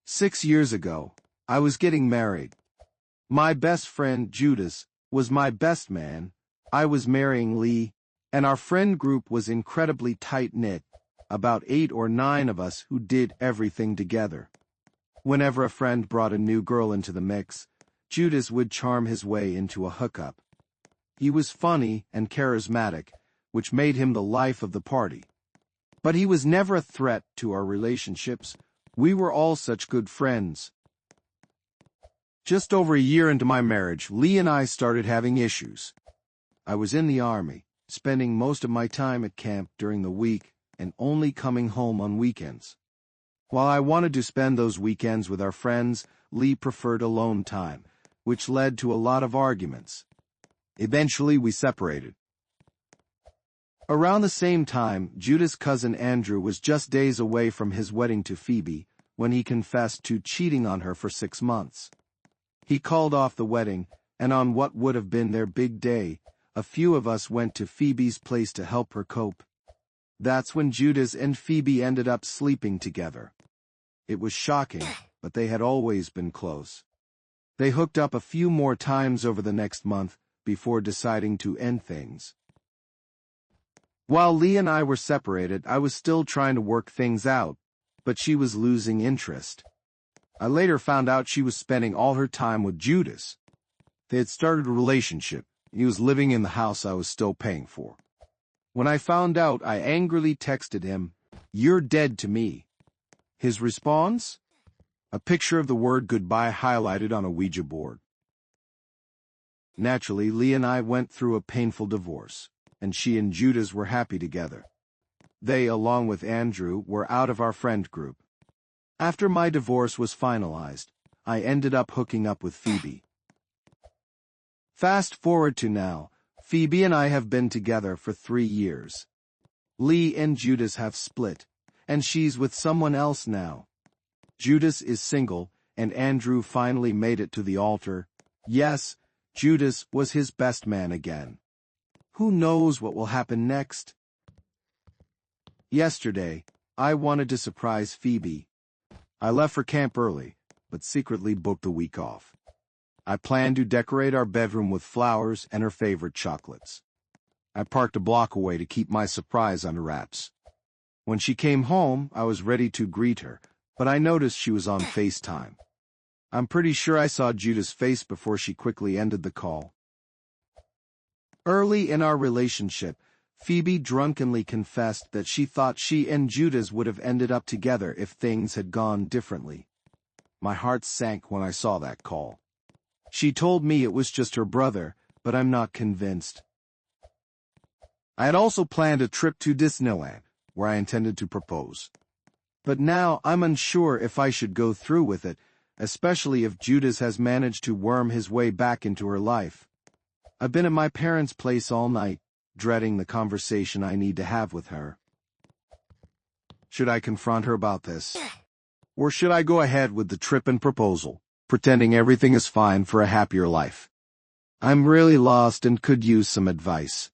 6 years ago, I was getting married. My best friend, Judas, was my best man. I was marrying Lee, and our friend group was incredibly tight-knit, about 8 or 9 of us who did everything together. Whenever a friend brought a new girl into the mix, Judas would charm his way into a hookup. He was funny and charismatic, which made him the life of the party. But he was never a threat to our relationships. We were all such good friends. Just over a year into my marriage, Lee and I started having issues. I was in the Army, spending most of my time at camp during the week and only coming home on weekends. While I wanted to spend those weekends with our friends, Lee preferred alone time, which led to a lot of arguments. Eventually, we separated. Around the same time, Judas' cousin Andrew was just days away from his wedding to Phoebe when he confessed to cheating on her for 6 months. He called off the wedding, and on what would have been their big day, a few of us went to Phoebe's place to help her cope. That's when Judas and Phoebe ended up sleeping together. It was shocking, but they had always been close. They hooked up a few more times over the next month before deciding to end things. While Lee and I were separated, I was still trying to work things out, but she was losing interest. I later found out she was spending all her time with Judas. They had started a relationship. He was living in the house I was still paying for. When I found out, I angrily texted him, "You're dead to me." His response? A picture of the word goodbye highlighted on a Ouija board. Naturally, Lee and I went through a painful divorce, and she and Judas were happy together. They, along with Andrew, were out of our friend group. After my divorce was finalized, I ended up hooking up with Phoebe. Fast forward to now, Phoebe and I have been together for 3 years. Lee and Judas have split, and she's with someone else now. Judas is single, and Andrew finally made it to the altar. Yes, Judas was his best man again. Who knows what will happen next? Yesterday, I wanted to surprise Phoebe. I left for camp early, but secretly booked the week off. I planned to decorate our bedroom with flowers and her favorite chocolates. I parked a block away to keep my surprise under wraps. When she came home, I was ready to greet her, but I noticed she was on FaceTime. I'm pretty sure I saw Judas' face before she quickly ended the call. Early in our relationship, Phoebe drunkenly confessed that she thought she and Judas would have ended up together if things had gone differently. My heart sank when I saw that call. She told me it was just her brother, but I'm not convinced. I had also planned a trip to Disneyland, where I intended to propose. But now I'm unsure if I should go through with it, especially if Judas has managed to worm his way back into her life. I've been at my parents' place all night, dreading the conversation I need to have with her. Should I confront her about this? Or should I go ahead with the trip and proposal, pretending everything is fine for a happier life? I'm really lost and could use some advice.